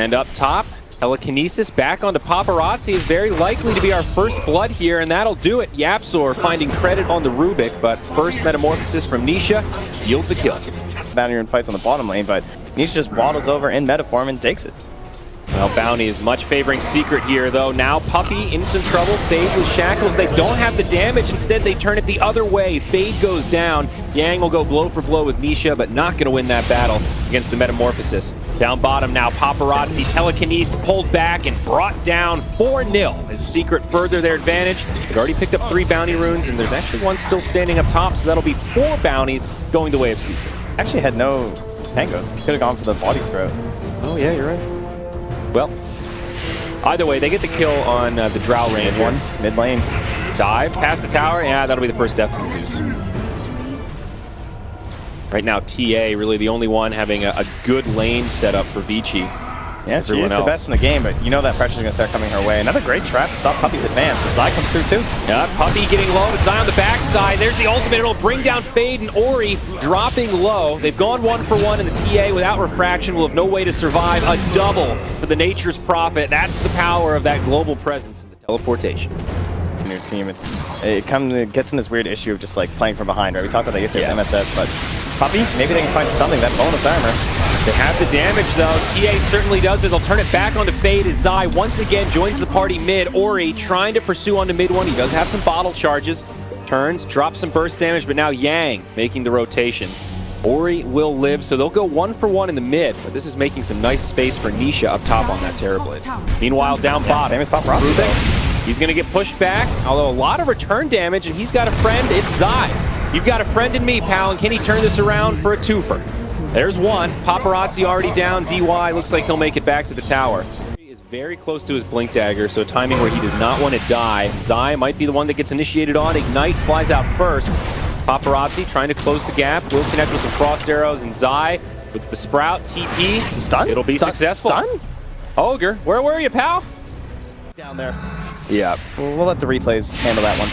And up top, Telekinesis back onto Paparazzi is very likely to be our first blood here, and that'll do it. Yapsor finding credit on the Rubik, but first Metamorphosis from Nisha yields a kill. Bounty Rune fights on the bottom lane, but Nisha just waddles over in Metaform and takes it. Well, Bounty is much favoring Secret here, though. Now Puppey in some trouble. Fade with Shackles. They don't have the damage. Instead, they turn it the other way. Fade goes down. Yang will go blow for blow with Nisha, but not going to win that battle against the Metamorphosis. Down bottom now, Paparazzi, Telekinesis pulled back and brought down 4-0 as Secret further their advantage. They've already picked up 3 Bounty Runes, and there's actually one still standing up top, so that'll be 4 bounties going the way of Secret. Actually had no tangos. Could have gone for the body sprout. Oh, yeah, you're right. Well, either way, they get the kill on the Drow Ranger. One mid lane. Dive past the tower. Yeah, that'll be the first death of Zeus. Right now, TA really the only one having a good lane set up for Vici. Yeah, she is the best in the game, but you know that pressure's going to start coming her way. Another great trap to stop Puppey's advance. Zai comes through too. Yeah, Puppey getting low, but Zai on the backside. There's the ultimate. It'll bring down Fade, and Ori dropping low. They've gone 1 for 1, and the TA without refraction will have no way to survive. A double for the Nature's Prophet. That's the power of that global presence in the teleportation. In your team, it gets in this weird issue of just like playing from behind, right? We talked about that yesterday with MSS, but Puppey, maybe they can find something, that bonus armor. They have the damage though. TA certainly does, but they'll turn it back onto Fade as Zai once again joins the party mid. Ori trying to pursue onto mid one. He does have some bottle charges. Turns, drops some burst damage, but now Yang making the rotation. Ori will live, so they'll go 1 for 1 in the mid, but this is making some nice space for Nisha up top on that Terrorblade. Meanwhile, down bottom, same as Paparazzi. He's going to get pushed back, although a lot of return damage, and he's got a friend. It's Zai. You've got a friend in me, pal, and can he turn this around for a twofer? There's one. Paparazzi already down. DY looks like he'll make it back to the tower. He is very close to his Blink Dagger, so timing where he does not want to die. Zai might be the one that gets initiated on. Ignite flies out first. Paparazzi trying to close the gap. Will connect with some frost arrows, and Zai with the Sprout TP. Stun? It'll be successful. Stun? Ogre, where were you, pal? Down there. Yeah, we'll let the replays handle that one.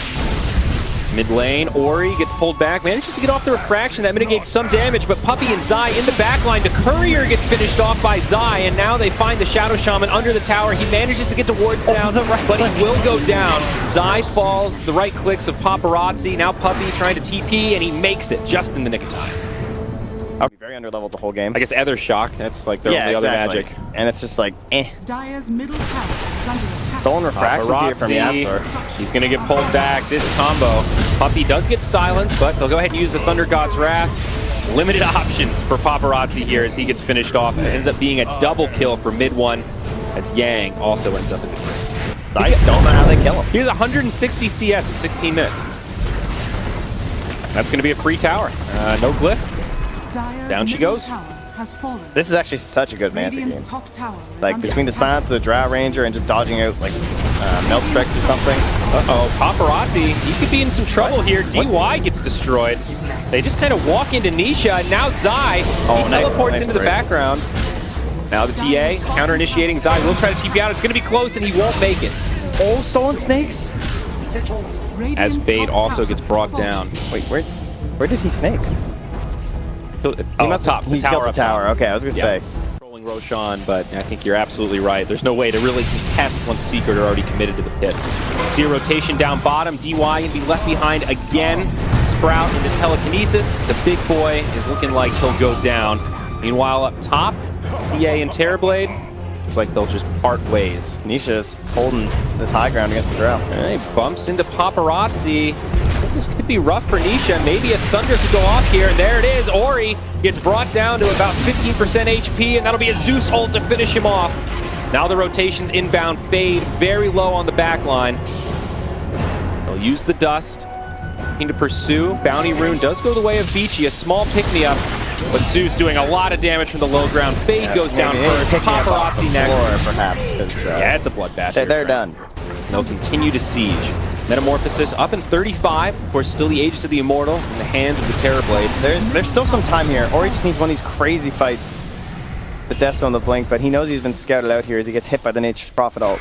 Mid lane, Ori gets pulled back, manages to get off the refraction. That mitigates some damage, but Puppey and Zai in the back line. The courier gets finished off by Zai, and now they find the Shadow Shaman under the tower. He manages to get towards down, but he will go down. Zai falls to the right clicks of Paparazzi. Now Puppey trying to TP, and he makes it just in the nick of time. Very underleveled the whole game. I guess Ether Shock, that's like their only other magic. And it's just like, eh. Dire's middle tower is under attack. Stolen refractions here from Yapsor. He's going to get pulled back. This combo. Puppey does get silenced, but they'll go ahead and use the Thunder God's Wrath. Limited options for Paparazzi here as he gets finished off. It ends up being a double kill for mid one as Yang also ends up in the kill. I don't know how they kill him. He has 160 CS in 16 minutes. That's going to be a free tower. No glyph. Down she goes. This is actually such a good Manta game. Like between the silence of the Drow Ranger and just dodging out like melt strikes or something. Uh-oh, Paparazzi, he could be in some trouble here. DY gets destroyed. They just kind of walk into Nisha, and now Zai, he teleports into the background. Now the TA, counter-initiating Zai, will try to TP out. It's going to be close, and he won't make it. Oh, stolen snakes! As Fade also gets brought down. Wait, where did he snake? He must top. He killed the tower. Okay, I was gonna say. Controlling Roshan, but I think you're absolutely right. There's no way to really contest once Secret are already committed to the pit. See a rotation down bottom. DY can be left behind again. Sprout into Telekinesis. The big boy is looking like he'll go down. Meanwhile, up top, TA and Terrorblade. Looks like they'll just part ways. Nisha's holding this high ground against the Drow. He bumps into Paparazzi. This could be rough for Nisha. Maybe a Sunder could go off here, and there it is. Ori gets brought down to about 15% HP, and that'll be a Zeus ult to finish him off. Now the rotations inbound. Fade very low on the back line. They'll use the dust. Looking to pursue. Bounty Rune does go the way of Vici. A small pick-me-up, but Zeus doing a lot of damage from the low ground. Fade goes down first. Paparazzi next. Floor, perhaps, yeah, it's a bloodbath. They're done. They'll continue to siege. Metamorphosis up in 35. Of course, still the Aegis of the Immortal in the hands of the Terrorblade. There's still some time here. Ori just needs one of these crazy fights. The Death's on the blink, but he knows he's been scouted out here as he gets hit by the Nature's Prophet ult.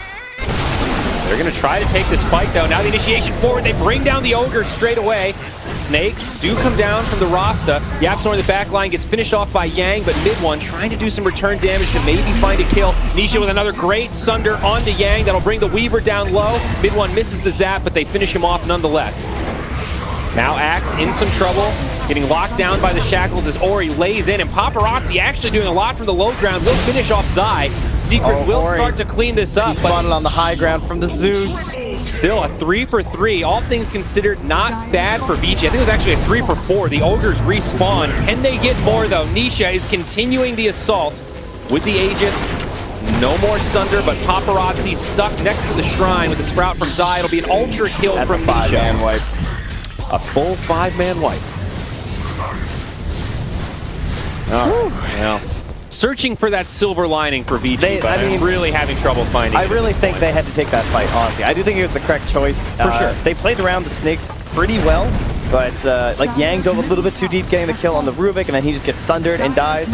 They're going to try to take this fight, though. Now the initiation forward. They bring down the Ogre straight away. Snakes do come down from the Rasta. Yapzor in the back line gets finished off by Yang, but mid one trying to do some return damage to maybe find a kill. Nisha with another great Sunder onto Yang. That'll bring the Weaver down low. Mid one misses the zap, but they finish him off nonetheless. Now Axe in some trouble, getting locked down by the shackles as Ori lays in, and Paparazzi actually doing a lot from the low ground. Will finish off Zai. Secret will Ori, start to clean this up. He spotted on the high ground from the Zeus. Still a 3 for 3. All things considered, not bad for Vici. I think it was actually a 3 for 4. The Ogres respawn. Can they get more though? Nisha is continuing the assault with the Aegis. No more Sunder, but Paparazzi stuck next to the shrine with the Sprout from Zai. It'll be an ultra kill That's from a 5-man Nisha. wipe. A full 5-man wipe. All right, well, searching for that silver lining for Vici, but I mean, really having trouble finding it. I really think they had to take that fight, honestly. I do think it was the correct choice. For sure. They played around the Snakes pretty well, but like Yang dove a little bit too deep getting the kill on the Rubik, and then he just gets sundered and dies.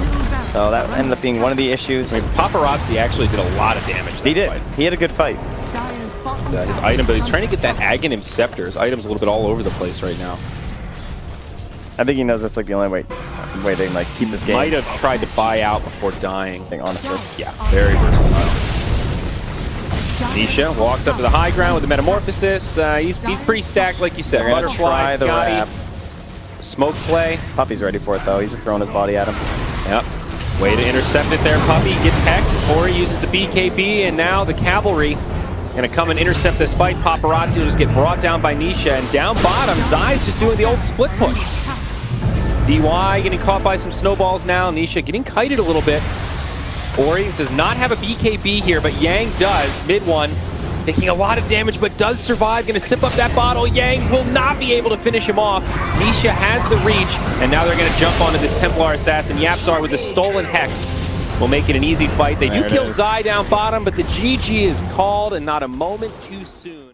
So that ended up being one of the issues. I mean, Paparazzi actually did a lot of damage. He did. Fight. He had a good fight. His item, but he's trying to get that Aghanim Scepter. His item's a little bit all over the place right now. I think he knows that's like the only way they can like keep this game. Might have tried to buy out before dying. I think, honestly. Yeah, very versatile. Nisha walks up to the high ground with the Metamorphosis. He's pretty stacked, like you said. They're gonna Butterfly, try the Scotty, wrap. smoke play. Puppy's ready for it though. He's just throwing his body at him. Yep. Way to intercept it there. Puppy gets hexed. Ori uses the BKB, and now the Cavalry gonna come and intercept this fight. Paparazzi will just get brought down by Nisha, and down bottom, Zai's just doing the old split push. DY getting caught by some snowballs now. Nisha getting kited a little bit. Ori does not have a BKB here, but Yang does. Mid one, taking a lot of damage, but does survive. Gonna sip up that bottle. Yang will not be able to finish him off. Nisha has the reach, and now they're gonna jump onto this Templar Assassin. Yapzor with the stolen Hex will make it an easy fight. They do kill Zai down bottom, but the GG is called, and not a moment too soon.